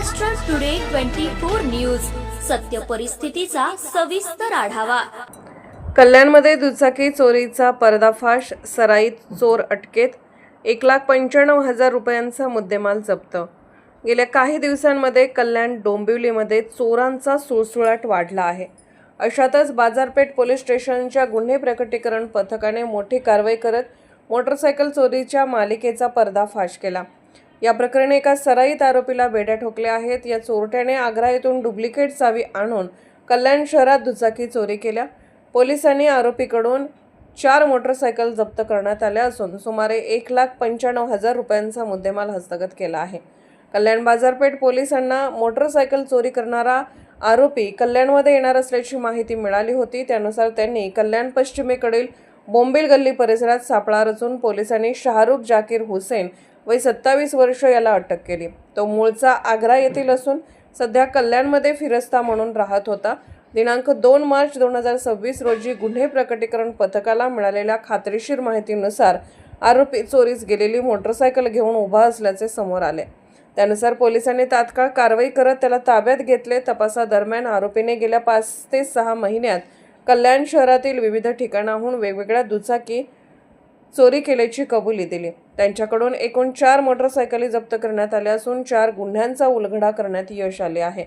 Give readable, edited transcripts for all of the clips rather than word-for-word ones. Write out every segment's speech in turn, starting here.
Maharashtra today 24 news, सत्य परिस्थितीचा सविस्तर आढावा। कल्याणमध्ये दुचाकी चोरीचा पर्दाफाश, सराईत चोर अटकेत, 1,95,000 रुपयांचा मुद्देमाल जप्त। गेल्या काही दिवसांमध्ये कल्याण डोंबिवलीमध्ये चोरांचा सुळसुळाट वाढला आहे। अशातच बाजारपेठ पोलीस स्टेशनच्या गुन्हे प्रकटीकरण पथकाने मोठी कारवाई करत मोटरसायकल चोरीच्या मालिकेचा पर्दाफाश केला। या प्रकरणी एका सराईत आरोपीला बेड्या ठोकल्या आहेत। या चोरट्याने आग्रा येथून डुप्लिकेट चावी आणून कल्याण शहरात दुचाकी चोरी केल्या। पोलिसांनी आरोपीकडून 4 मोटरसायकल जप्त करण्यात आल्या असून सुमारे 1,95,000 रुपयांचा मुद्देमाल हस्तगत केला आहे। कल्याण बाजारपेठ पोलिसांना मोटरसायकल चोरी करणारा आरोपी कल्याणमध्ये येणार असल्याची माहिती मिळाली होती। त्यानुसार त्यांनी कल्याण पश्चिमेकडील बोंबिल गल्ली परिसरात सापळा रचून पोलिसांनी शाहरुख जाकीर हुसेन वय 27 वर्ष याला अटक केली। तो मूळचा आग्रा येथील असून सध्या कल्याणमध्ये फिरस्ता म्हणून राहत होता। दिनांक 2 मार्च 2026 रोजी गुन्हे प्रकटीकरण पथकाला मिळालेल्या खात्रीशीर माहितीनुसार आरोपी चोरीस गेलेली मोटरसायकल घेऊन उभा असल्याचे समोर आले। त्यानुसार पोलिसांनी तात्काळ कारवाई करत त्याला ताब्यात घेतले। तपासादरम्यान आरोपीने गेल्या 5 ते 6 महिन्यात कल्याण शहरातील विविध ठिकाणाहून वेगवेगळ्या दुचाकी चोरी केल्याची कबुली दिली। त्यांच्याकडून एकूण 4 मोटरसायकली जप्त करण्यात आल्या असून 4 गुन्ह्यांचा उलगडा करण्यात यश आले आहे।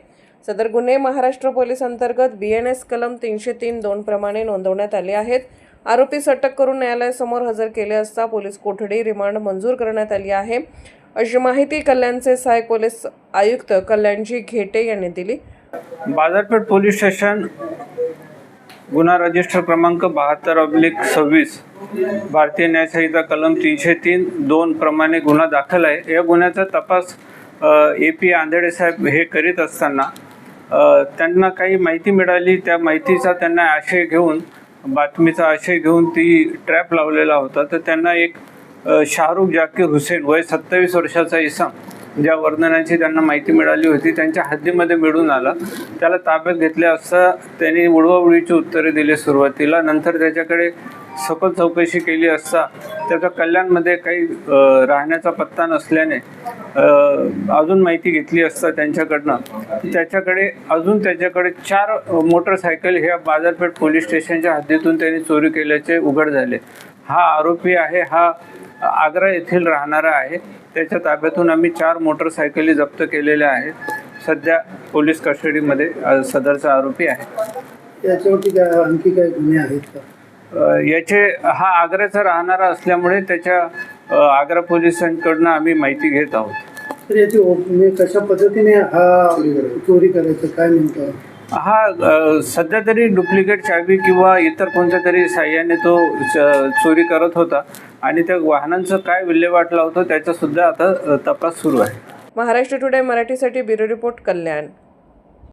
सदर गुन्हे महाराष्ट्र पोलीस अंतर्गत BNS कलम 303(2) प्रमाणे नोंदवण्यात आले आहेत। आरोपीस अटक करून न्यायालयासमोर हजर केले असता पोलीस कोठडी रिमांड मंजूर करण्यात आली आहे, अशी माहिती कल्याणचे सहाय्यक पोलीस आयुक्त कल्याणजी घेटे यांनी दिली। बाजारपेठ पोलीस स्टेशन गुन्हा रजिस्टर क्रमांक 72/26 भारतीय न्याय संहिता कलम 303(2) प्रमाणे गुन्हा दाखल आहे। या गुन्ह्याचा तपास AP आंधळे साहेब हे करीत असताना त्यांना काही माहिती मिळाली। त्या माहितीचा त्यांना आशय घेऊन, बातमीचा आशय घेऊन ती ट्रॅप लावलेला होता। तर त्यांना एक शाहरुख जाकीर हुसेन वय 27 वर्षाचा इसम, ज्या वर्णनाची त्यांना माहिती मिळाली होती, त्यांच्या हद्दीमध्ये मिळून आला। त्याला ताब्यात घेतले असता त्यांनी उडवाउडवीची उत्तरे दिली सुरुवातीला। नंतर त्याच्याकडे सखोल चौकशी केली असता त्याचा कल्याणमध्ये काही राहण्याचा पत्ता नसल्याने अजून माहिती घेतली असता त्यांच्याकडनं त्याच्याकडे 4 मोटरसायकल ह्या बाजारपेठ पोलीस स्टेशनच्या हद्दीतून त्यांनी चोरी केल्याचे उघड झाले। हा आरोपी आहे, हा आग्रा येथील राहणारा आहे। त्याच्या ताब्यातून आम्ही 4 मोटरसायकली जप्त केलेल्या आहेत। सध्या पोलीस कस्टडीमध्ये सदरचा आरोपी आहे। याच्यावरती आणखी काही गुन्हे आहेत का? हा आग्र्याचा राहणारा असल्यामुळे त्याच्या आग्रा पोलिसांकडून आम्ही माहिती घेत आहोत। तर याची कशा पद्धतीने हा चोरी करायचं काय नेमकं? हा सध्या तरी डुप्लिकेट चावी किंवा इतर कोणत्या तरी साह्याने तो चोरी करत होता आणि त्या वाहनांचं काय विल्हेवाट लावतो त्याचा सुद्धा आता तपास सुरू आहे। महाराष्ट्र टुडे मराठीसाठी ब्युरो रिपोर्ट, कल्याण।